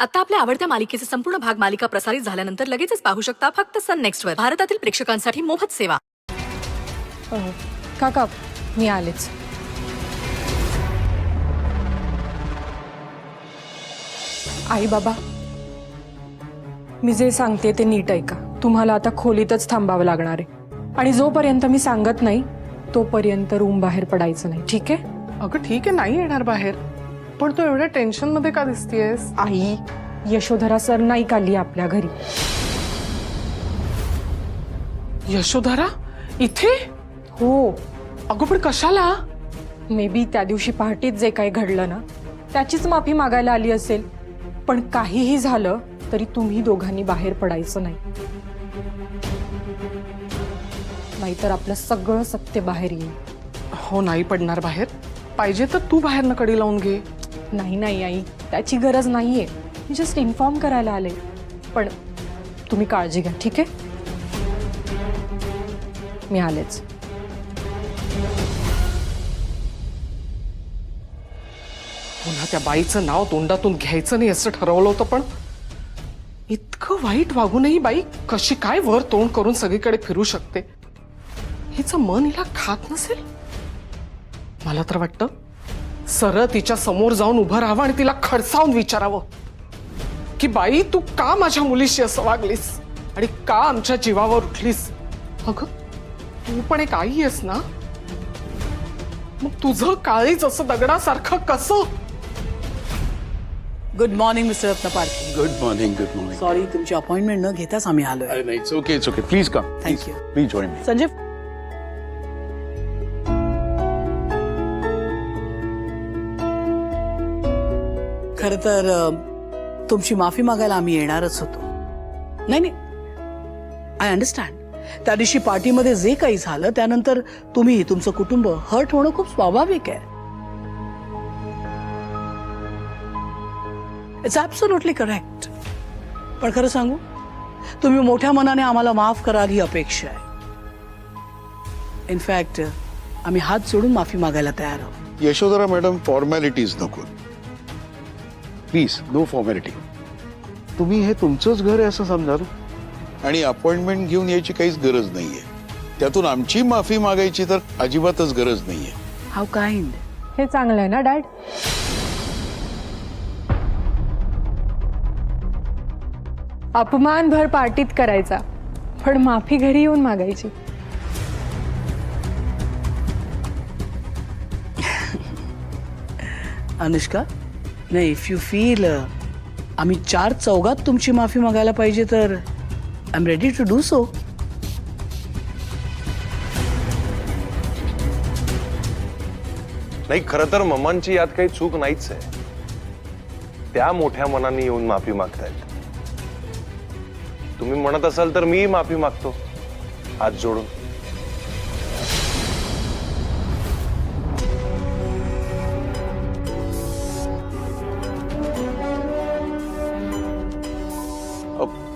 आता आपल्या आवडत्या मालिकेचे संपूर्ण भाग मालिका प्रसारित झाल्यानंतर लगेचच पाहू शकता फक्त सन नेक्स्ट वर. भारतातील प्रेक्षकांसाठी मोफत सेवा. काका मी आलेच. आई बाबा, मी जे सांगते ते नीट ऐका. तुम्हाला आता खोलीतच थांबावं लागणार आहे आणि जोपर्यंत मी सांगत नाही तोपर्यंत रूम बाहेर पडायचं नाही, ठीक आहे? अगं ठीक आहे, नाही येणार बाहेर, पण तू एवढ्या टेन्शन मध्ये का दिसतेयस? आई, यशोधरा सर नाही आली आपल्या घरी. यशोधरा इथे? हो, अगं पण कशाला? मे बी त्या दिवशी पहाटेच जे काही घडलं ना त्याचीच माफी मागायला आली असेल. पण काहीही झालं तरी तुम्ही दोघांनी बाहेर पडायचं नाही, नाहीतर आपलं सगळं सत्य बाहेर येईल. हो, नाही पडणार बाहेर. पाहिजे तर तू बाहेर न कडी लावून घे. नाही नाही आई, त्याची गरज नाहीये. मी जस्ट इन्फॉर्म करायला आले. पण तुम्ही काळजी घ्या, ठीक आहे? मी आलेच. पुन्हा त्या बाईचं नाव तोंडातून घ्यायचं नाही असं ठरवलं होतं, पण इतकं वाईट वागूनही बाई कशी काय वर तोंड करून सगळीकडे फिरू शकते? हिचं मन हिला खात नसेल? मला तर वाटतं सरळ तिच्या समोर जाऊन उभं राहावं आणि तिला खडसावून विचारावं की बाई, तू का माझ्या मुलीशी असं वागलीस आणि का आमच्या जीवावर उठलीस? अगं तू पण एक आई आहेस ना, मग तुझं काळीच असं दगडासारखं कसं? Good morning mister Ratnaparkhi. Good morning. Good morning. Sorry, तुमची अपॉइंटमेंट न घेताच आम्ही आलोय. अरे नाही, it's okay, it's okay. Please come. Thank you. Please join me. Sanjay, खर तर तुमची माफी मागायला आम्ही येणारच होतो. नाही नाही, आय अंडरस्टँड. त्या दिवशी पार्टीमध्ये जे काही झालं त्यानंतर तुम्ही, तुमचं कुटुंब हर्ट होणं खूप स्वाभाविक आहे. It's absolutely correct. पण खरं सांगू, तुम्ही मोठ्या मनाने आम्हाला माफ कराल ही अपेक्षा आहे. इनफॅक्ट आम्ही हात जोडून माफी मागायला तयार आहोत. यशोधरा मॅडम, फॉर्मॅलिटीज नको प्लीज. No formality. तुम्ही हे तुमचंच घर आहे असं समजा ना, आणि अपॉइंटमेंट घेऊन यायची काहीच गरज नाहीये. त्यातून आमची माफी मागायची तर अजिबातच गरज नाहीये. How kind. हे चांगलं आहे ना डॅड? अपमानभर पार्टीत करायचा, पण माफी घरी येऊन मागायची. अनुष्का, नाही, इफ यू फील आम्ही चार चौघात तुमची माफी मागायला पाहिजे तर I am ready to do so. नाही, खरं तर मम्मांची यात काही चूक नाहीच आहे. त्या मोठ्या मनाने येऊन माफी मागतायत. तुम्ही म्हणत असाल तर मी माफी मागतो हात जोडून.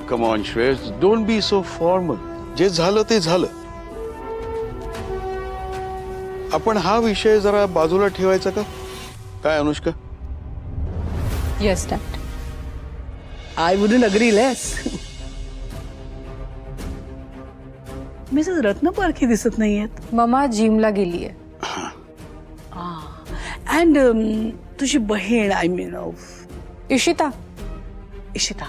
Come on Shreyas, don't be so formal. जे झालं ते झालं. आपण हा विषय जरा बाजूला ठेवायचा का काय Anushka? Yes dad. I wouldn't agree less. Mrs Ratnaparkhi दिसत नाहीयेत. ममा जिमला गेलीये. अँड तुझी बहीण, I mean Ishita. Ishita.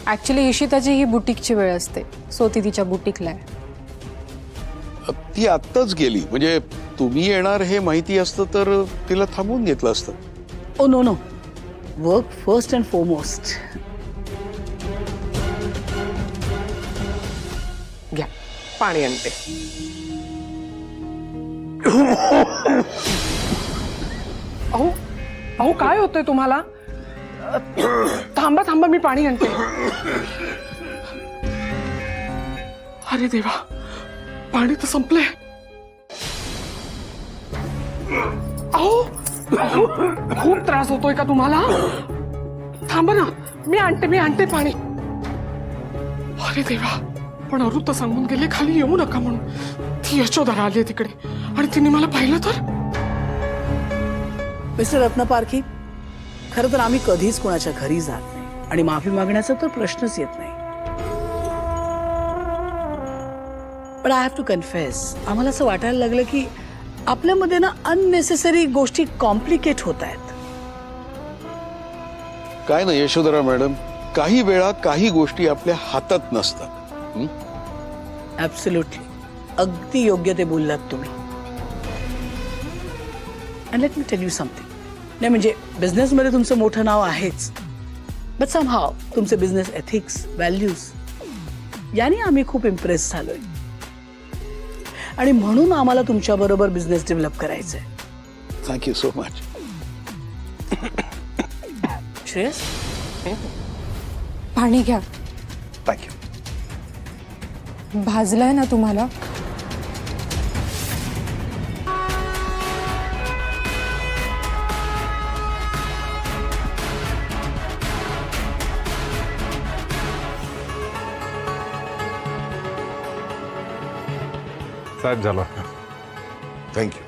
Actually इशिताची ही बुटीकची वेळ असते, सो ती तिच्या बुटीकला आहे. ती आत्ताच गेली, म्हणजे तुम्ही येणार हे माहिती असतं तर तिला थांबवून घेतलं असतं. Oh no no, work first and foremost. घ्या, पाणी आणते. अहो अहो, काय होतंय तुम्हाला? थांबा थांबा, मी पाणी आणते. अरे देवा, पाणी तर संपलंय. अहो अहो, खूप त्रास होतोय का तुम्हाला? थांबा ना, मी आणते पाणी. अरे देवा, पण अरुण तर सांगून गेले खाली येऊ नका म्हणून. ती यशोधरा आली तिकडे आणि तिने मला पाहिलं तर. मिस्टर रत्नपारखी, खरं तर आम्ही कधीच कोणाच्या घरी जात नाही आणि माफी मागण्याचा तर प्रश्नच येत नाही. पण आय हॅव टू कन्फेस, आम्हाला असं वाटायला लागलं की आपल्यामध्ये ना अननेसेसरी गोष्टी कॉम्प्लिकेट होत आहेत. काय ना यशोधरा मॅडम, काही वेळा काही गोष्टी आपल्या हातात नसतात. ऍब्सोल्युटली, अगदी योग्य ते बोललात तुम्ही. And let me tell you something. नाही म्हणजे बिझनेसमध्ये तुमचं मोठं नाव आहेच, बट समहाव तुमचे बिझनेस एथिक्स, व्हॅल्यूज याने आम्ही खूप इम्प्रेस झालोय आणि म्हणून आम्हाला तुमच्याबरोबर बिझनेस डेव्हलप करायचा आहे. Thank you so much. श्रेयस, पाणी घ्या. थँक्यू. भाजलाय ना तुम्हाला? साहेब झालं. थँक्यू.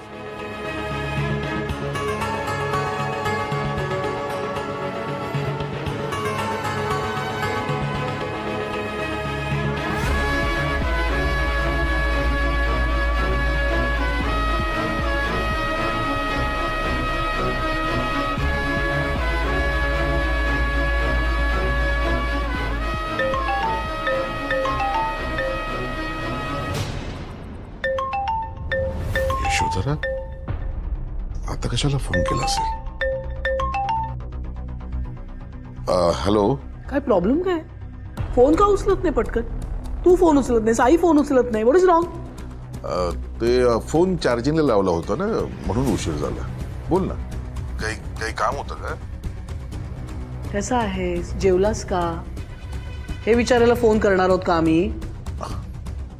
यशोधरा, आता कशाला फोन केला असेल? हॅलो. काय प्रॉब्लेम काय? फोन का उचलत नाही पटकन? तू फोन उचलत नाही, आई फोन उचलत नाही. What is wrong? ते फोन चार्जिंगला लावला होता ना, म्हणून उशीर झाला. बोल ना, काही काही काम होतं का? कसा आहेस? जेवलास का? हे विचारायला फोन करणार आहोत का आम्ही?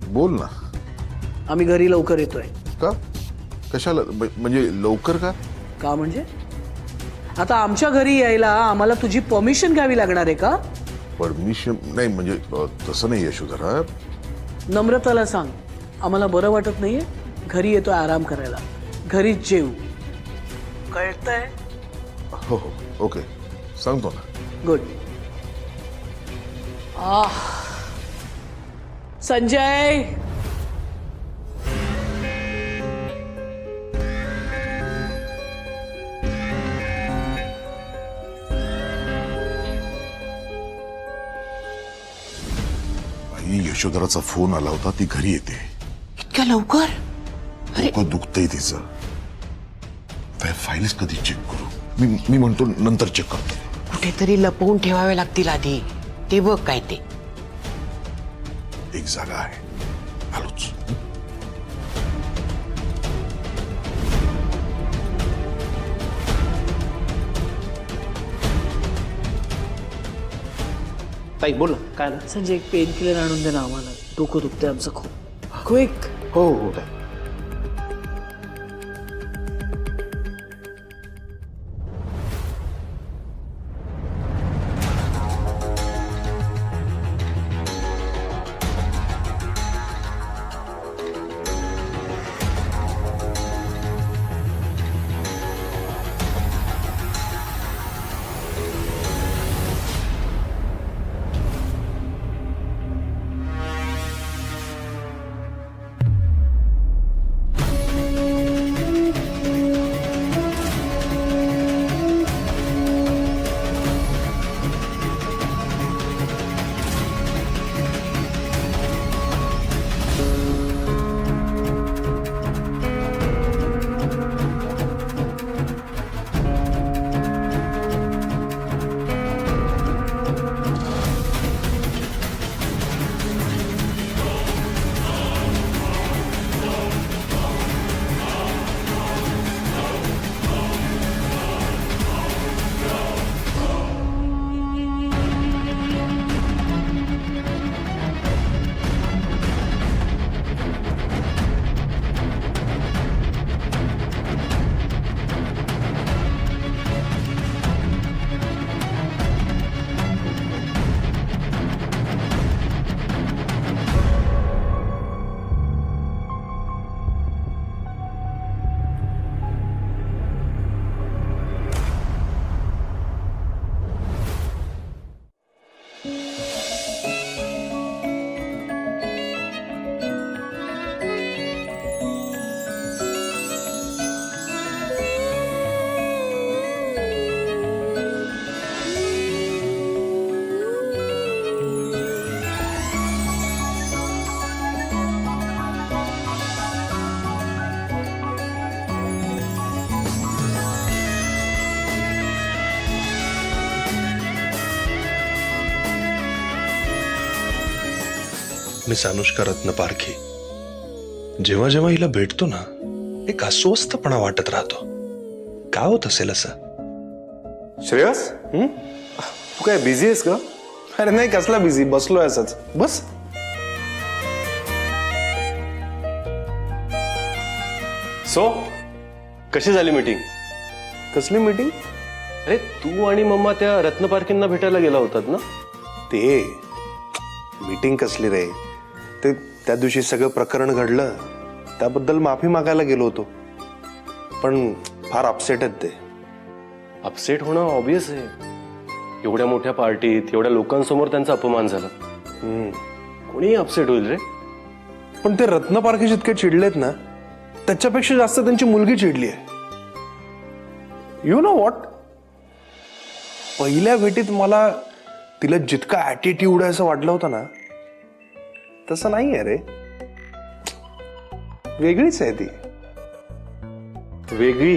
बोल ना. आम्ही घरी लवकर येतोय. का? कशाला? म्हणजे लवकर का? का म्हणजे? आता आमच्या घरी यायला आम्हाला तुझी परमिशन घ्यावी लागणार आहे का? परमिशन नाही, म्हणजे तसं नाही यशोधरा. नम्रताला सांग, आम्हाला बरं वाटत नाहीये, घरी येतोय आराम करायला, घरीच जेव. कळतंय? हो हो, ओके, सांगतो ना. गुड. संजय, आई, यशोधराचा फोन आला होता, ती घरी येते. इतक्या लवकर? डोकं दुखतंय तिचं. काय फाईल्स कधी चेक करू? मी म्हणतो नंतर चेक करतो. कुठेतरी लपवून ठेवावे लागतील आधी. ते बघ काय ते. एक जागा आहे, आलोच. ताई बोल ना, काय ना? संजय एक पेन किलर आणून दे ना आम्हाला, डोकं दुखतंय आमचं खूप. क्विक. हो हो ताई. मिस अनुष्का रत्न पारखी. जेव्हा जेव्हा हिला भेटतो ना, एक अस्वस्थपणा वाटत राहतो. का होत असेल असं? श्रेयस तू काय बिझी आहेस का? अरे नाही, कसला बिझी, बसलोय असंच. बस. सो कशी झाली मीटिंग? कसली मीटिंग? अरे तू आणि मम्मा त्या रत्नपारखींना भेटायला गेला होतात ना? ते मीटिंग कसली रे? ते त्या दिवशी सगळं प्रकरण घडलं, त्याबद्दल माफी मागायला गेलो होतो. पण फार अपसेट आहेत ते. अपसेट होणं ऑब्विस आहे. एवढ्या मोठ्या पार्टीत एवढ्या लोकांसमोर त्यांचा अपमान झाला. कोणीही अपसेट होईल रे. पण ते रत्न पारखी जितके चिडलेत ना, त्याच्यापेक्षा जास्त त्यांची मुलगी चिडली आहे. यु नो व्हॉट, पहिल्या भेटीत मला तिला जितका ऍटिट्यूड आहे असं वाटलं होतं ना, तसं नाही आहे रे. वेगळीच आहे ती. वेगळी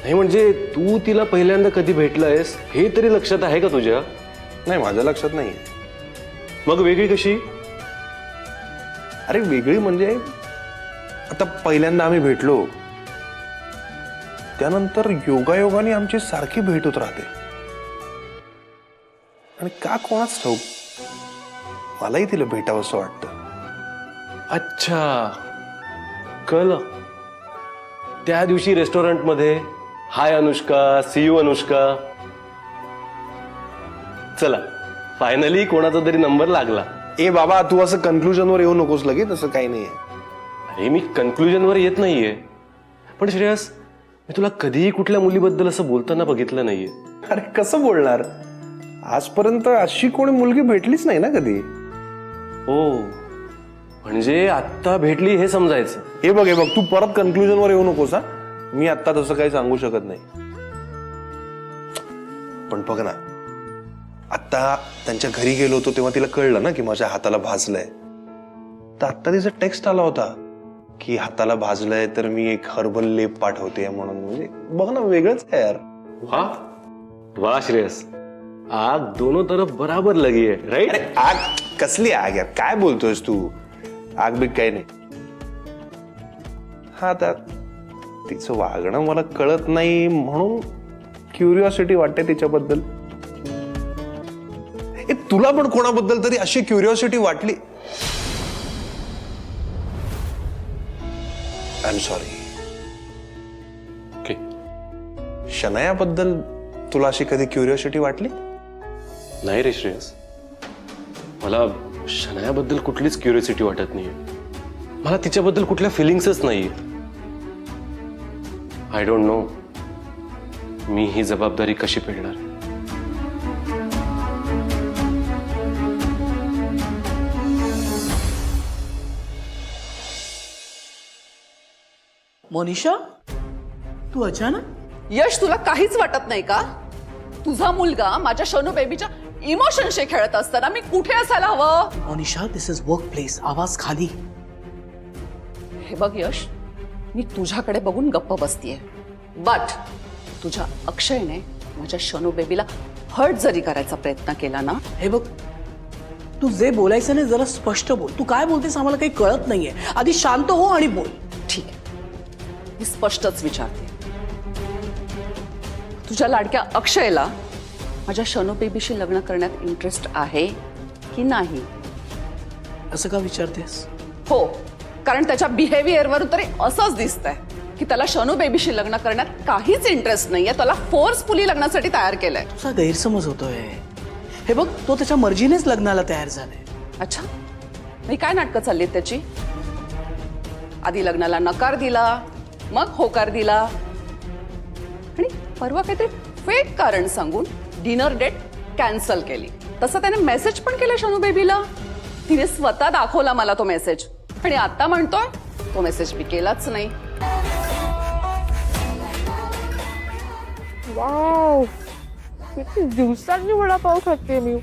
नाही म्हणजे तू तिला पहिल्यांदा कधी भेटलायस हे तरी लक्षात आहे का तुझ्या? नाही, माझ्या लक्षात नाही. मग वेगळी कशी? अरे वेगळी म्हणजे आता पहिल्यांदा आम्ही भेटलो, त्यानंतर योगायोगाने आमची सारखी भेट होत राहते. आणि का कोणाच ठाऊक, मलाही तिला भेटावं असं वाटतं. अच्छा, कळलं. त्या दिवशी रेस्टॉरंटमध्ये हाय अनुष्का, सी यू अनुष्का. चला, फायनली कोणाचा तरी नंबर लागला. ए बाबा, तू असं कन्क्लुजनवर येऊ नकोस लगेच. असं काही नाहीये. अरे मी कन्क्लुजनवर येत नाहीये, पण श्रेयस मी तुला कधीही कुठल्या मुलीबद्दल असं बोलताना बघितलं नाहीये. अरे कसं बोलणार? आजपर्यंत अशी कोणी मुलगी भेटलीच नाही ना कधी. हो, म्हणजे आत्ता भेटली हे समजायचं. हे बघ तू परत कन्क्लुजनवर येऊ नकोस. हा, मी आत्ता तसं काही सांगू शकत नाही. पण बघ ना, आत्ता त्यांच्या घरी गेलो होतो तेव्हा तिला कळलं ना की माझ्या हाताला भाजलंय. तर आत्ता तिचा टेक्स्ट आला होता की हाताला भाजलंय तर मी एक हर्बल लेप पाठवते म्हणून. म्हणजे बघ ना, वेगळंच आहे यार. वाह वाह श्रेयस, आग दोनों तरफ बराबर लगी है, राइट? अरे आग कसली आग यार, काय बोलतोयस तू? आग बी काही नाही. हा, आता तिचं वागणं मला कळत नाही म्हणून क्युरिओसिटी वाटते तिच्याबद्दल. तुला पण कोणाबद्दल तरी अशी क्युरिओसिटी वाटली? I am sorry. ओके. शनायाबद्दल तुला अशी कधी क्युरिओसिटी वाटली? नाही रे श्रेयस, मला शनायाबद्दल कुठलीच क्युरिओसिटी वाटत नाहीये. मला तिच्याबद्दल कुठल्या फिलिंग्सच नाहीये. आय डोंट नो मी ही जबाबदारी कशी पेलणार. मोनिशा, तू अचानक? यश, तुला काहीच वाटत नाही का? तुझा मुलगा माझ्या शनू बेबीच्या इमोशनशी खेळत असताना मी कुठे असायला हवं? मोनिशा, दिस इज वर्क प्लेस. आवाज खाली. हे बघ यश, मी तुझ्याकडे बघून गप्प बसतीये, बट तुझ्या अक्षयने माझ्या शनू बेबीला हर्ट जरी करायचा प्रयत्न केला ना. हे बघ, तू जे बोलायचं नाही जरा स्पष्ट बोल. तू काय बोलतेस आम्हाला काही कळत नाहीये. आधी शांत हो आणि बोल. ठीक आहे, मी स्पष्टच विचारते. तुझ्या लाडक्या अक्षयला माझ्या शनू बेबीशी लग्न करण्यात इंटरेस्ट आहे की नाही? असं का विचारतेस? हो, कारण त्याच्या बिहेवियरवरून तरी असंच दिसतंय की त्याला शनू बेबीशी लग्न करण्यात काहीच इंटरेस्ट नाहीये. त्याला फोर्सफुली लग्नासाठी तयार केलंय. तुझा गैरसमज होतोय. हे बघ, तो त्याच्या मर्जीनेच लग्नाला तयार झालाय. अच्छा, मी काय नाटकं चालली आहेत त्याची? आधी लग्नाला नकार दिला, मग होकार दिला, आणि परवा काहीतरी फेक कारण सांगून डिनर डेट कॅन्सल केली. तसं त्याने मेसेज पण केला शनू बेबीला. तिने स्वतः दाखवला मला तो मेसेज, आणि आता म्हणतोय तो मेसेज मी केलाच नाही. वाव, किती दिवसांनी वडापाव खाते मी.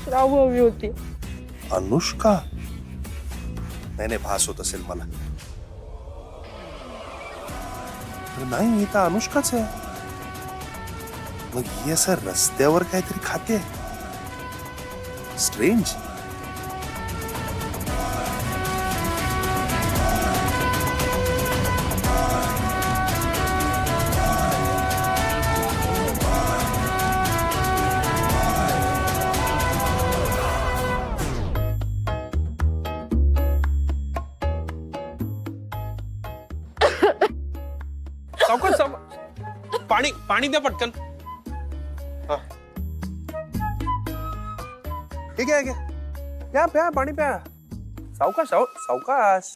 श्राव हवी होती. अनुष्का? नाही, भास होत असेल मला. नाही, मी तर अनुष्काच आहे. मग ही असं रस्त्यावर काहीतरी खाते. स्ट्रेंज. सावकाश पाणी पाणी द्या पटकन. ठीक आहे प्या प्या पाणी प्या. सावकाश सावकाश.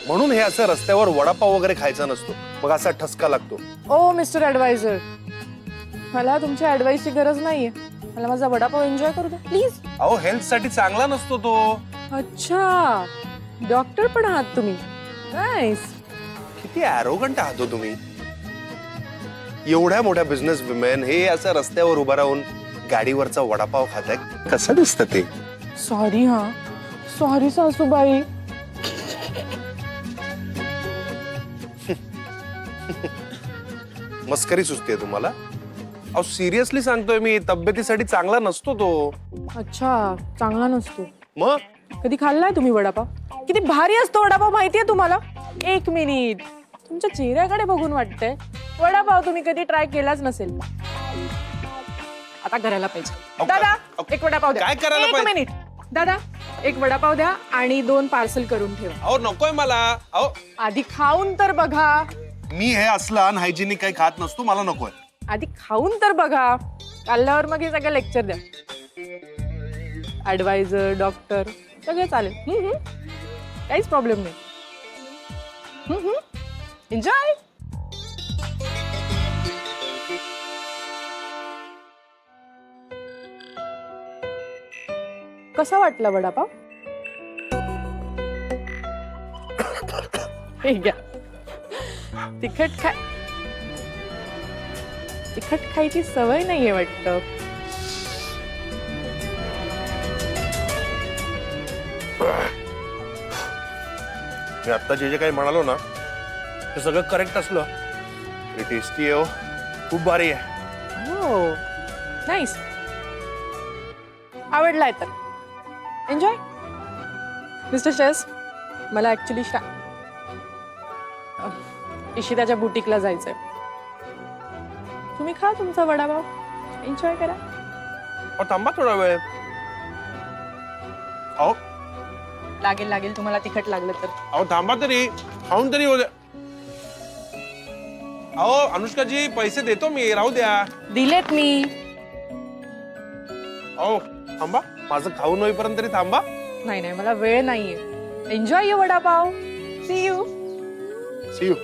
म्हणून हे असं रस्त्यावर वडापाव वगैरे खायचा नसतो, मग असा ठसका लागतो. ओ मिस्टर ऍडवायझर, मला तुमच्या ऍडवाइसची गरज नाहीये. मला माझा वडापाव एन्जॉय करू द्या प्लीज. अहो हेल्थ साठी चांगला नसतो तो. अच्छा, डॉक्टर पण आहात तुम्ही. नाईस. किती ॲरोगंट आहात हो तुम्ही. एवढ्या मोठ्या बिझनेस विमेन हे असं रस्त्यावर उभा राहून गाडीवरचा वडापाव खाताय, कसं दिसतं ते. सॉरी हा, सॉरी सासूबाई. मस्करी सुचते तुम्हाला. अहो सिरियसली सांगतोय मी, तब्येतीसाठी चांगला नसतो तो. अच्छा, चांगला नसतो. मग कधी खाल्लाय तुम्ही वडापाव? किती भारी असतो वडापाव माहितीये तुम्हाला? एक मिनिट, तुमच्या चेहऱ्याकडे बघून वाटतंय वडापाव तुम्ही कधी ट्राय केलाच नसेल. आता करायला पाहिजे. दादा एक वडापाव द्या. काय करायला एक पाहिजे? मिनिट दादा, एक वडापाव द्या आणि 2 पार्सल करून ठेवा. अहो नकोय मला. अहो आधी खाऊन तर बघा. मी हे असलं अनहायजेनिक काही खात नसतो, मला नकोय. आधी खाऊन तर बघा, खाल्ल्यावर मग हे सगळं लेक्चर द्या. ऍडवायझर, डॉक्टर सगळे चालेल. काहीच प्रॉब्लेम नाही. एन्जॉय. कसा वाटला वडापाव? हे घ्या. तिखट खायची सवय नाहीये वाटतं. मी आता जे काही म्हणालो ना, ते सगळं करेक्ट असलं. हे टेस्टी आहे हो, खूप भारी आहे. हो, नाईस. आवडलाय तर एन्जॉय. मिस्टर शेस, मला ऍक्च्युली इशिताच्या बुटीकला जायचंय. तुम्ही खा तुमचा वडापाव, एन्जॉय करा. अहो थांबा थोडा वेळ. अहो लागेल तुम्हाला तिखट लागलं तर. अहो थांबा तरी, खाऊन तरी होऊ द्या. अहो अनुष्काजी पैसे देतो मी, राहू द्या. दिलेत मी. अहो थांबा, माझं खाऊन होईपर्यंत तरी थांबा. नाही मला वेळ नाहीये. Enjoy your vada pav. See you. See you.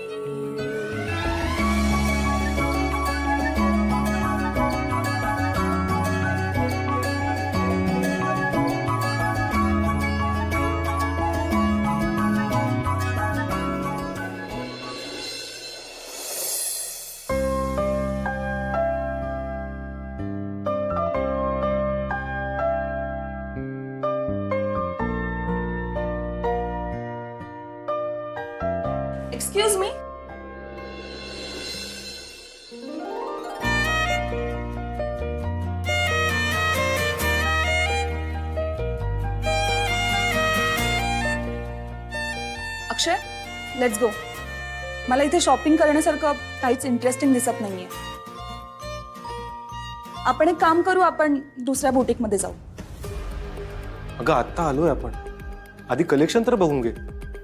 Excuse me. Akshay, let's go. मला इथे शॉपिंग करण्यासारखं काहीच इंटरेस्टिंग दिसत नाहीये. आपण एक काम करू, आपण दुसऱ्या बुटीकमध्ये जाऊ. अगं आत्ता आलोय आपण, आधी कलेक्शन तर बघून घे.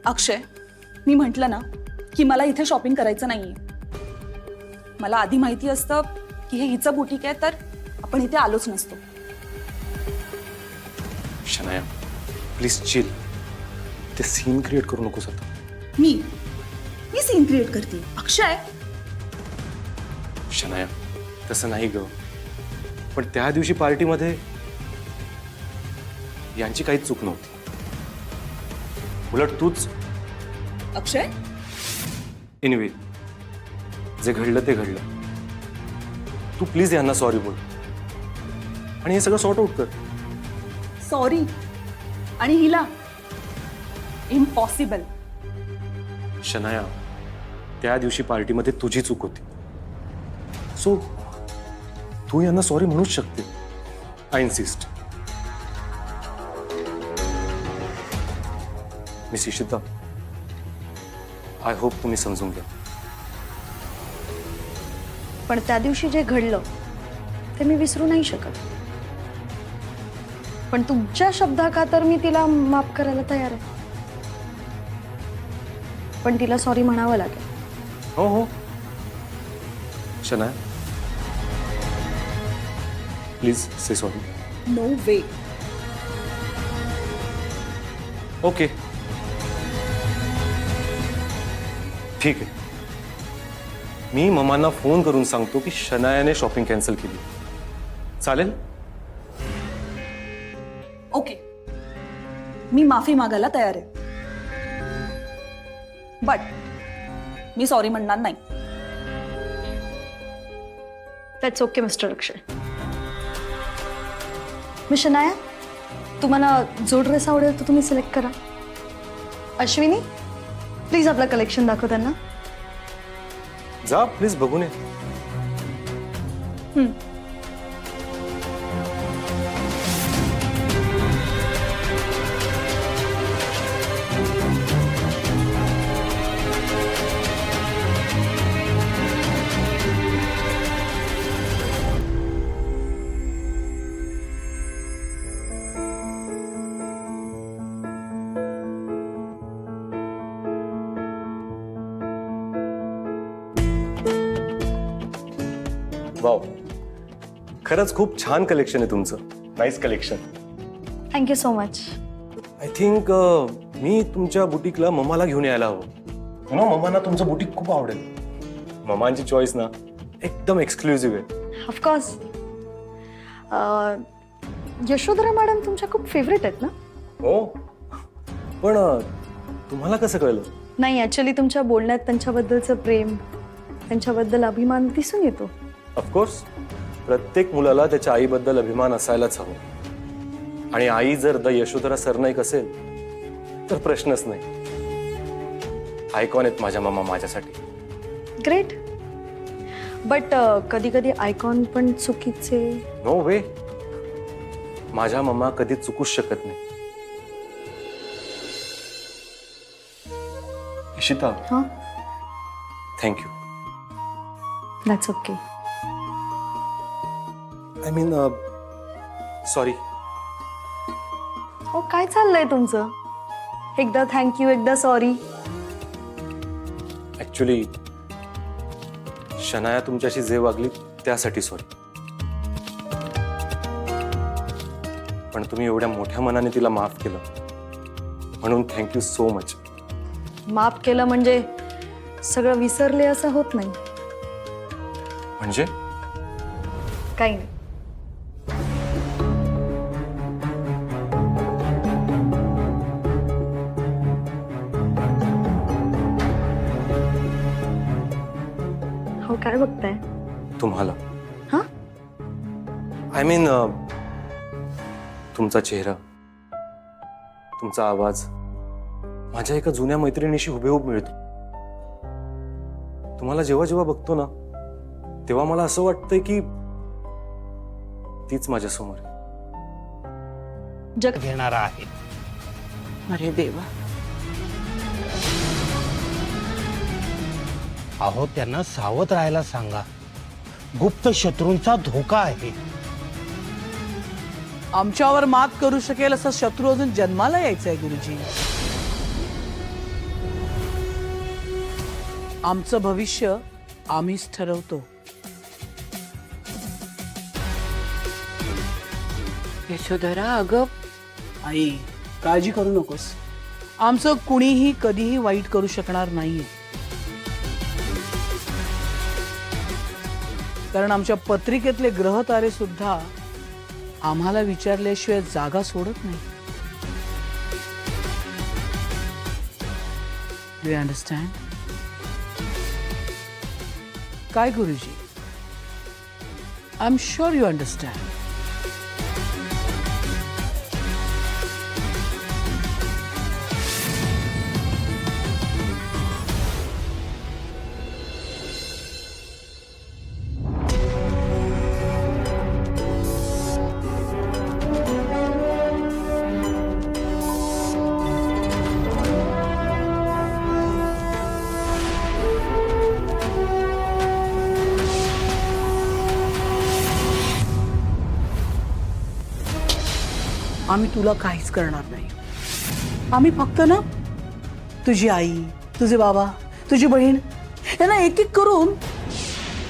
अक्षय, मी म्हटलं ना की मला इथे शॉपिंग करायचं नाहीये. मला आधी माहिती असतं की हे हिचं बुटीक आहे तर आपण इथे आलोच नसतो. Shanaya please chill. ते सीन क्रिएट करू नकोस आता. मी सीन क्रिएट करते. अक्षय, शनाया तसं नाही ग. पण त्या दिवशी पार्टीमध्ये यांची काहीच चूक नव्हती. उलट तूच. अक्षय, एनिवे जे घडलं ते घडलं. तू प्लीज यांना सॉरी बोल. आणि हे सगळं सॉर्ट आउट कर. सॉरी आणि हिला इम्पॉसिबल. शनाया, त्या दिवशी पार्टीमध्ये तुझी चूक होती, सो तू यांना सॉरी म्हणूच शकते. I insist. Miss Ishita, I hope तुम्ही समजून घ्या. पण त्या दिवशी जे घडलं ते मी विसरू नाही शकत. पण तुमच्या शब्दाखातर मी तिला माफ करायला तयार आहे. पण तिला सॉरी म्हणावं लागेल. हो हो Shanaya, please say sorry. No way. Okay, ठीक आहे. मी ममांना फोन करून सांगतो की शनायाने शॉपिंग कॅन्सल केली. चालेल? ओके, मी माफी मागायला तयार आहे. बट मी सॉरी म्हणणार नाही. दॅट्स ओके मिस्टर अक्षय. मी शनाया, तुम्हाला जो ड्रेस आवडेल तो तुम्ही सिलेक्ट करा. अश्विनी, प्लीज आपलं कलेक्शन दाखव त्यांना. जा प्लीज बघून ये. वाव, खरंच खूप छान कलेक्शन आहे तुमचं. Nice collection. Thank you so much. I think मी तुमच्या बुटीकला ममाला घेऊन यायला हवं. ममांना तुमचं बुटीक खूप आवडेल. ममांची चॉईस ना एकदम एक्सक्लुझिव्ह आहे. ऑफकोर्स. यशोधरा मॅडम तुमच्या खूप फेवरेट आहेत ना? हो, पण तुम्हाला कसं कळलं? नाही, ॲक्च्युली तुमच्या बोलण्यात त्यांच्याबद्दलचं प्रेम, त्यांच्याबद्दल अभिमान दिसून येतो. ऑफकोर्स, प्रत्येक मुलाला त्याच्या आईबद्दल अभिमान असायलाच हवं. आणि आई जर द यशोधरा सरनाईक असेल तर प्रश्नच नाही. आयकॉन आहेत माझ्या ममा माझ्यासाठी. ग्रेट. बट कधी कधी आयकॉन पण चुकीचे. नो वे, माझ्या मम्मा कधी चुकूच शकत नाही. इशिता, हां, thank you. That's okay. I mean sorry. हो, काय चाललंय तुमचं? एकदा थँक्यू, एकदा सॉरी. ऍक्च्युली शनाया तुमच्याशी जे वागली त्यासाठी सॉरी. पण तुम्ही एवढ्या मोठ्या मनाने तिला माफ केलं म्हणून थँक्यू सो मच. माफ केलं म्हणजे सगळं विसरले असं होत नाही. म्हणजे काही नाही. हो, काय बघताय? तुम्हाला हा? आय मीन तुमचा चेहरा, तुमचा आवाज माझ्या एका जुन्या मैत्रिणीशी हुबेहूब मिळतो. तुम्हाला जेव्हा जेव्हा बघतो ना तेव्हा मला असं वाटतंय की तीच माझ्या समोर आहे. जग घेणारा आहे. अरे देवा. अहो, त्यांना सावध राहायला सांगा. गुप्त शत्रूंचा धोका आहे. आमच्यावर मात करू शकेल असा शत्रू अजून जन्माला यायचा आहे गुरुजी. आमचं भविष्य आम्हीच ठरवतो. यशोधरा, अगं आई, काळजी करू नकोस. आमचं कुणीही कधीही वाईट करू शकणार नाहीये. कारण आमच्या पत्रिकेतले ग्रह तारे सुद्धा आम्हाला विचारल्याशिवाय जागा सोडत नाही. Do you understand? काय गुरुजी? I am sure you understand. आम्ही तुला काहीच करणार नाही. आम्ही फक्त ना तुझी आई, तुझे बाबा, तुझी बहीण यांना एक एक करून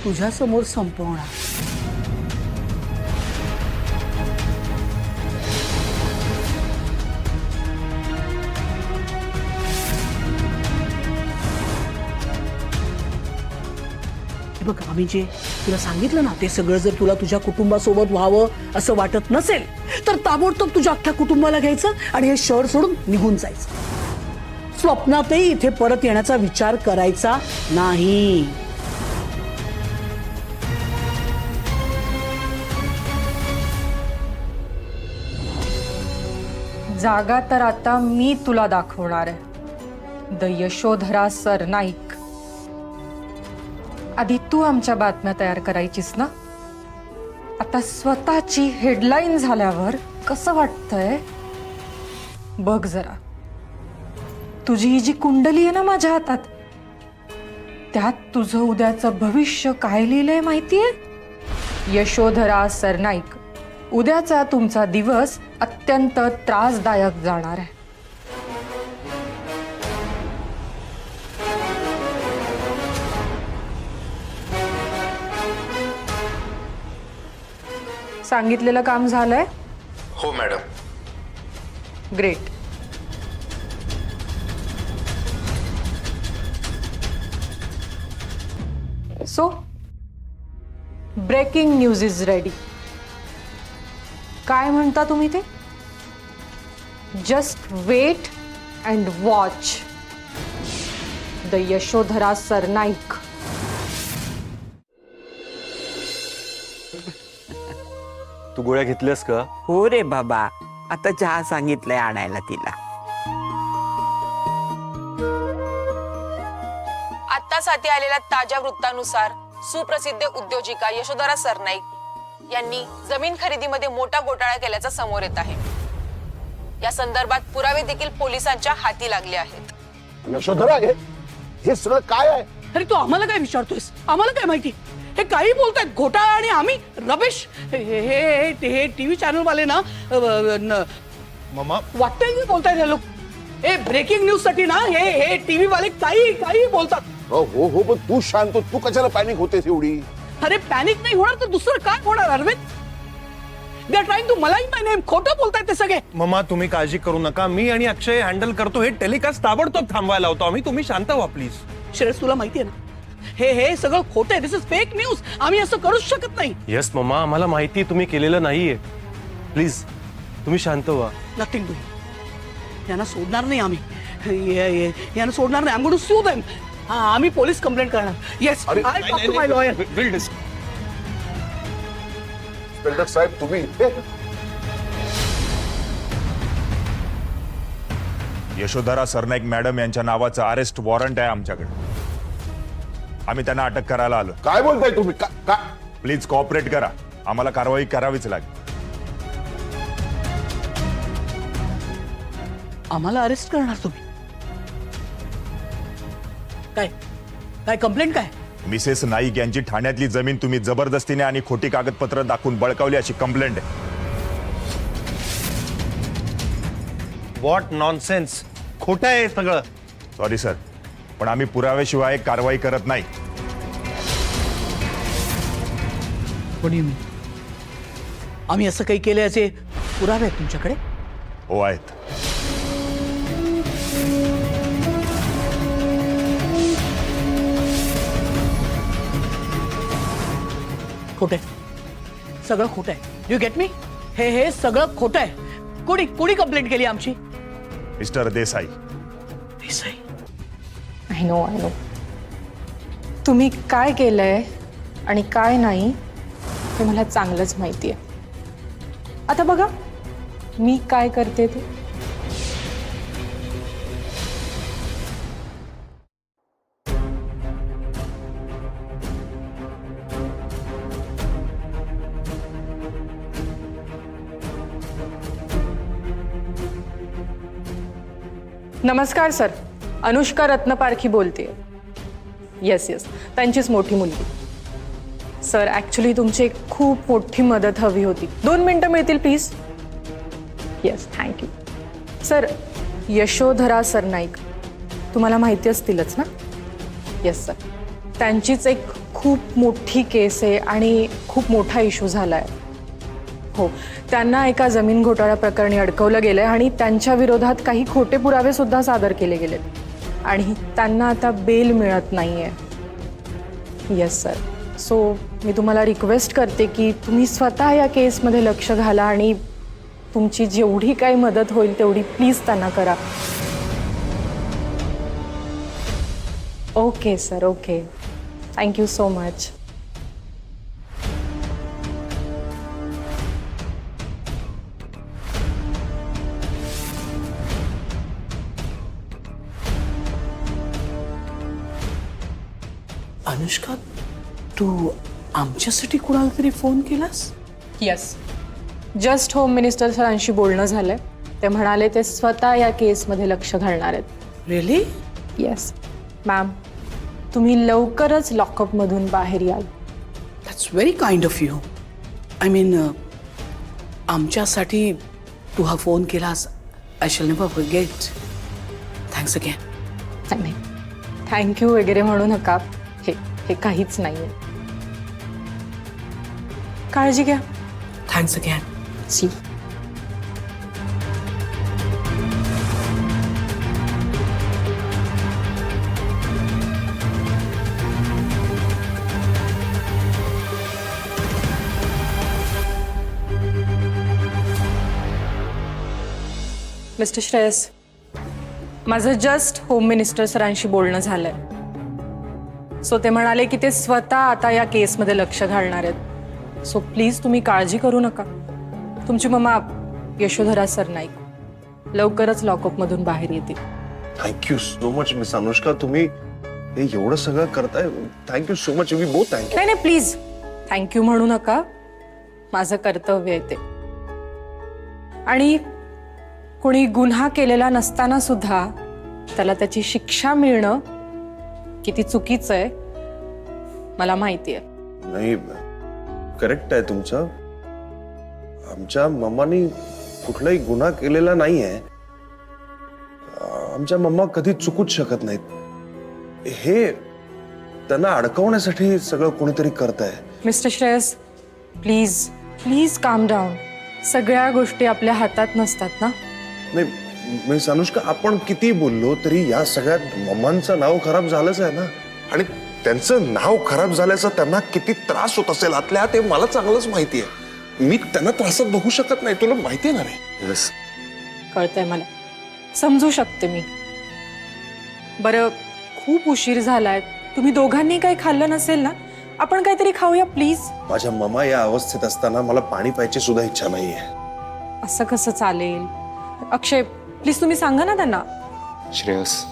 तुझ्या समोर संपवणार. बघ, आम्ही जे तुला सांगितलं ना ते सगळं जर तुला तुझ्या कुटुंबासोबत व्हावं असं वाटत नसेल तर ताबडतोब तुझ्या अख्ख्या कुटुंबाला घ्यायचं आणि हे शहर सोडून निघून जायचं. स्वप्नातही इथे परत येण्याचा विचार करायचा नाही. जागा तर आता मी तुला दाखवणार आहे. द यशोधरा सरनाईक. आधी तू आमच्या बातम्या तयार करायचीस ना. आता स्वतःची हेडलाईन झाल्यावर कसं वाटतंय बघ जरा. तुझी ही जी कुंडली आहे ना माझ्या हातात, त्यात तुझं उद्याचं भविष्य काय लिहिलंय माहितीये? यशोधरा सरनाईक, उद्याचा तुमचा दिवस अत्यंत त्रासदायक जाणार आहे. सांगितलेलं काम झालंय? हो madam. Great. So breaking news is ready. काय म्हणता तुम्ही ते? Just wait and watch the Yashodhara Sarnaik. तू गोळ्या घेतल्यास का? हो रे बाबा, आता चहा सांगितलंय आणायला तिला. आत्ताच हाती आलेल्या ताज्या वृत्तानुसार सुप्रसिद्ध उद्योजिका यशोधरा सरनाईक यांनी जमीन खरेदीमध्ये मोठा घोटाळा केल्याचं समोर येत आहे. या संदर्भात पुरावे देखील पोलिसांच्या हाती लागले आहेत. यशोधरा, हे सगळं काय आहे? अरे तू आम्हाला काय विचारतोयस? आम्हाला काय माहिती? हे काही बोलतायत घोटाळा आणि आम्ही रमेश. हे टीव्ही चॅनल वाले ना मम्मा, वाटतंय बोलतायत हे लोक. हे ब्रेकिंग न्यूज साठी ना हे टीव्ही वाले काही बोलतात. हो हो हो, पण तू शांत हो. तू कशाला पॅनिक होतेस एवढी? अरे पॅनिक नाही होणार तर दुसरं काय होणार Arvind? They are trying to malign my name. खोटं बोलतायत ते सगळे. मम्मा तुम्ही काळजी करू नका, मी आणि अक्षय हँडल करतो. हे टेलिकास्ट ताबडतोब थांबवायला होतो आम्ही. तुम्ही शांत व्हा प्लीज. श्रेयस, तुला माहितीये ना हे सगळं खोटं आहे. दिस इज फेक न्यूज. आम्ही असं करूच शकत नाही. येस मम्मा, आम्हाला माहिती तुम्ही केलेलं नाहीये. प्लीज तुम्ही शांत व्हा. Nothing do. यांना सोडणार नाही आम्ही. यांना सोडणार नाही. I am going to sue them. आम्ही पोलीस कंप्लेंट करणार. Yes, I talk to my lawyer. Inspector साहेब, तुम्ही इथे? यशोधरा सरनाईक मॅडम यांच्या नावाचं अरेस्ट वॉरंट आहे आमच्याकडे. आम्ही त्यांना अटक करायला आलो. काय बोलताय तुम्ही? का? प्लीज कॉपरेट करा. आम्हाला कारवाई करावीच लागेल. आम्हाला अरेस्ट करणार तुम्ही? काय कंप्लेंट काय? मिसेस नाईक यांची ठाण्यातली जमीन तुम्ही जबरदस्तीने आणि खोटी कागदपत्र दाखवून बळकावली अशी कंप्लेंट आहे. What nonsense. खोटं आहे सगळं. सॉरी सर, पण आम्ही पुराव्याशिवाय कारवाई करत नाही. पण आम्ही असं काही केलं याचे पुरावे आहेत तुमच्याकडे? हो आहेत. खोटं आहे. सगळं खोटं आहे. You get me? हे सगळं खोटं आहे. कोणी कंप्लेंट केली आमची? Mister Desai. Desai? I know. तुम्ही काय केलंय आणि काय नाही हे मला चांगलंच माहिती आहे. आता बघा मी काय करते ते. नमस्कार सर, अनुष्का रत्नपारखी बोलते. येस, त्यांचीच मोठी मुलगी. सर ॲक्च्युली तुमची एक खूप मोठी मदत हवी होती. 2 मिनिटं मिळतील please? Yes thank you. Sir, Yashodhara Sarnaik तुम्हाला माहिती असतीलच ना? येस सर, त्यांचीच एक खूप मोठी केस आहे आणि खूप मोठा इश्यू झाला आहे. हो, त्यांना एका जमीन घोटाळा प्रकरणी अडकवलं गेलं आहे आणि त्यांच्या विरोधात काही खोटे पुरावे सुद्धा सादर केले गेलेत आणि त्यांना आता बेल मिळत नाही आहे. येस सर, सो मी तुम्हाला रिक्वेस्ट करते की तुम्ही स्वतः या केसमध्ये लक्ष घाला आणि तुमची जेवढी काही मदत होईल तेवढी प्लीज त्यांना करा. Okay sir, okay. Thank you so much. Anushka, तू आमच्यासाठी कुणाला तरी फोन केलास? येस, जस्ट होम मिनिस्टर सरांशी बोलणं झालंय. ते म्हणाले ते स्वतः या केसमध्ये लक्ष घालणार आहेत. रिअली? येस मॅम, तुम्ही लवकरच लॉकअपमधून बाहेर याल. That's very kind of you. I mean, आमच्यासाठी तू हा फोन केलास. I shall never forget. Thanks again. नाही, थँक्यू वगैरे म्हणू नका. हे काहीच नाही आहे. काळजी घ्या. Thanks again. See. Mister Shreyas, माझं जस्ट होम मिनिस्टर सरांशी बोलणं झालंय. सो ते म्हणाले की ते स्वतः आता या केसमध्ये लक्ष घालणार आहेत. सो प्लीज तुम्ही काळजी करू नका. तुमची मम्मा यशोधरा सरनाईक लवकरच लॉकअपमधून बाहेर येतील. Thank you so much miss Anushka, तुम्ही हे एवढं सगळं करताय. Thank you so much. We both thank you. नाही नाही, प्लीज थँक्यू म्हणू नका. माझं कर्तव्य आहे ते. आणि कोणी गुन्हा केलेला नसताना सुद्धा त्याला त्याची शिक्षा मिळणं किती चुकीचं आहे मला माहिती आहे. नाही, करेक्ट आहे तुमचं. आमच्या मम्मानी कुठलाही गुन्हा केलेला नाहीये. आमच्या मम्मा कधी चुकूच शकत नाहीत. हे त्यांना अडकवण्यासाठी सगळं कोणीतरी करतंय. मिस्टर श्रेयस, प्लीज प्लीज काम डाऊन. सगळ्या गोष्टी आपल्या हातात नसतात ना. नाही मिस अनुष्का, आपण किती बोललो तरी या सगळ्यात मम्मांचं नाव खराब झालंच आहे ना. आणि त्यांचं नाव खराब झाल्याचा त्यांना किती त्रास होत असेल आतल्या, ते मला चांगलंच माहिती आहे. मी त्यांना त्रासात बघू शकत नाही. तुला माहिती आहे ना रे. कळतंय मला, समजू शकते मी. बरं, खूप उशीर झालाय. तुम्ही दोघांनी काही खाल्लं नसेल ना? आपण काहीतरी खाऊया प्लीज. माझ्या मम्मा या अवस्थेत असताना मला पाणी प्यायची सुद्धा इच्छा नाहीये. असं कसं चालेल? अक्षय, प्लीज तुम्ही सांगा ना त्यांना. श्रेयस,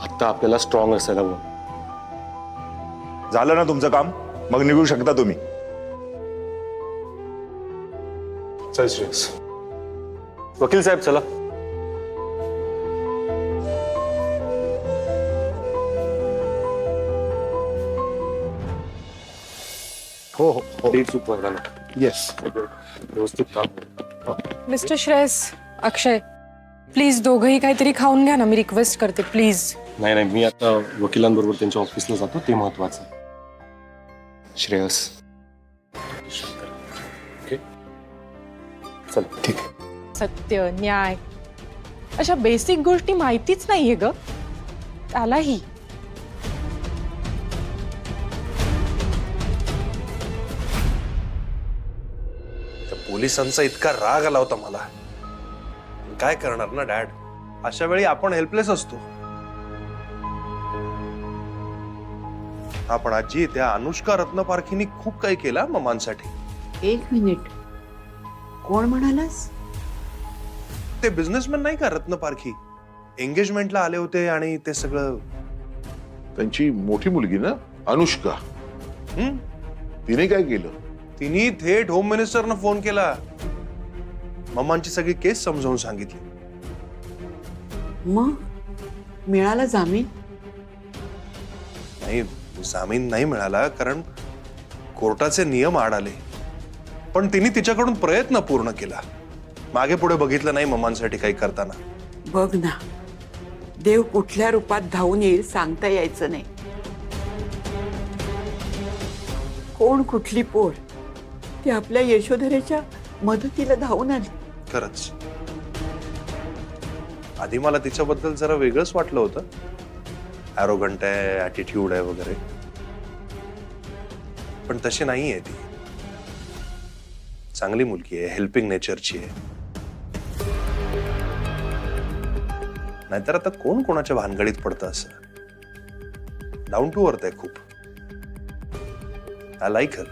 आता आपल्याला स्ट्रॉंग असायला हवं. झालं ना तुमचं काम, मग निघू शकता तुम्ही. चल श्रेयस. वकील साहेब चला. हो हो हो. डेट चूक व्हायला नको. येस. व्यवस्थित काम. मिस्टर श्रेयस, अक्षय, प्लीज दोघंही काहीतरी खाऊन घ्या ना. मी रिक्वेस्ट करते प्लीज. नाही नाही, मी आता वकिलांबरोबर त्यांच्या ऑफिसला जातो, ते महत्वाचं. श्रेयस, ओके चल. ठीक. सत्य, न्याय, अशा बेसिक गोष्टी माहितीच नाहीये ग त्यालाही. पोलिसांचा इतका राग आला होता मला. काय करणार ना डॅड, अशा वेळी आपण हेल्पलेस असतो. आपण आजी, त्या अनुष्का रत्नपारखीनी खूप काही केलं मम्मांसाठी. एक मिनिट, कोण म्हणालास? ते बिझनेसमॅन नाही का रत्नपारखी, एंगेजमेंटला आले होते आणि ते सगळं. त्यांची मोठी मुलगी ना अनुष्का, तिने काय केलं? तिने थेट होम मिनिस्टरना फोन केला. मम्मांची सगळी केस समजावून सांगितली. मग मिळाला जामीन? नाही, जामीन नाही मिळाला कारण कोर्टाचे नियम आड आले. पण तिने तिच्याकडून प्रयत्न पूर्ण केला. मागे पुढे बघितलं नाही मम्मांसाठी काही करताना. बघ ना, देव कुठल्या रूपात धावून येईल सांगता यायचं नाही. कोण कुठली पोर ती आपल्या यशोधरेच्या मदतीला धावून आली. खरंच आधी मला तिच्याबद्दल जरा वेगळंच वाटलं होतं. ॲरोगंट आहे, ॲटिट्यूड आहे वगैरे, पण तशी नाही आहे ती. चांगली मुलगी आहे, हेल्पिंग नेचरची आहे. नाहीतर आता कोण कोणाच्या भानगडीत पडतं असं. डाऊन टू अर्थ आहे खूप. I like her.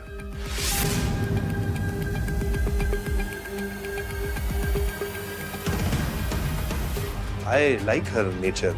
I like her nature.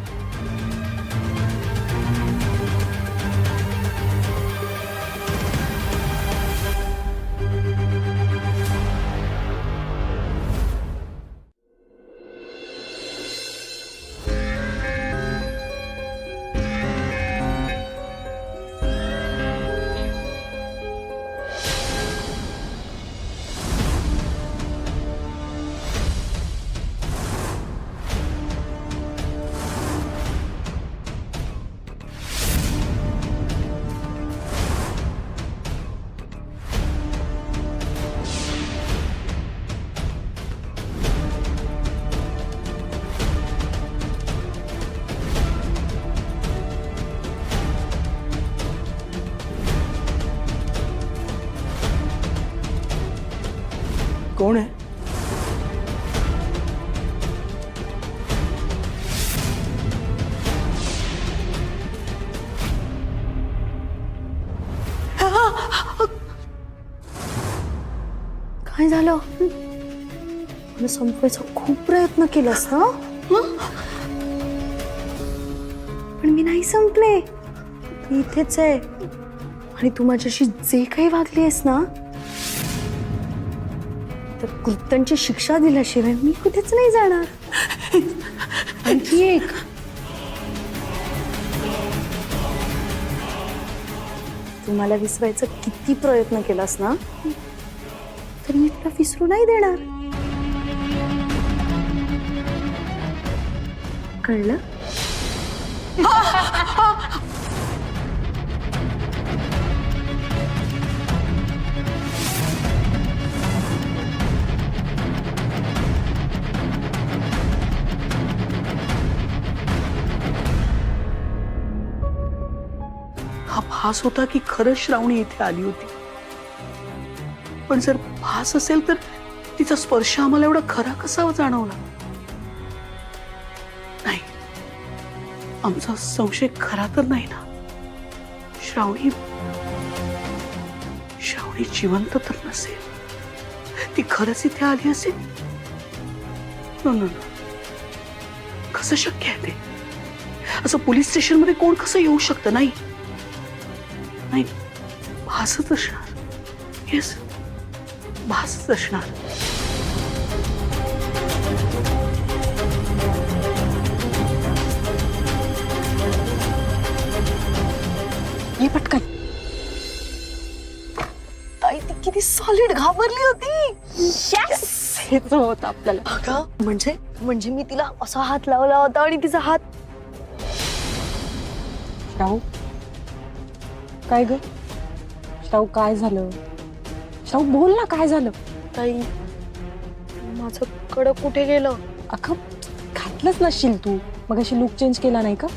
कोण आहे? काय झालं? मला संपवायचा खूप प्रयत्न केलास ना, पण मी नाही संपले. तू इथेच आहे आणि तू माझ्याशी जे काही वागली आहेस ना, तर कृत्यांची शिक्षा दिल्याशिवाय मी कुठेच नाही जाणार. आणखी एक, तू मला विसरायचा किती प्रयत्न केलास ना, तर मी तुला विसरू नाही देणार. कळलं? हा भास होता की खरंच श्रावणी इथे आली होती. पण जर भास असेल तर तिचा स्पर्श आम्हाला एवढा खरा कसा जाणवला? नाही, आमचा संशय खरा तर नाही ना. श्रावणी जिवंत तर नसेल. ती खरंच इथे आली असेल. नो नो नो, कसं शक्य आहे ते? असं पोलीस स्टेशन मध्ये कोण कसं येऊ शकतं? नाही नाही, भासच असणार. येस, भासच असणार. ये पटकन. ताई ती किती सॉलिड घाबरली होती. हेच होतं आपल्याला. अगं म्हणजे मी तिला असा हात लावला होता आणि तिचा हात. श्राव, काय ग? श्राव, काय झालं? श्राव, बोल ना, काय झालं? ताई, माझं कडं कुठे गेलं? अगं, घातलंच नसशील तू. मग अशी लुक चेंज केला नाही का?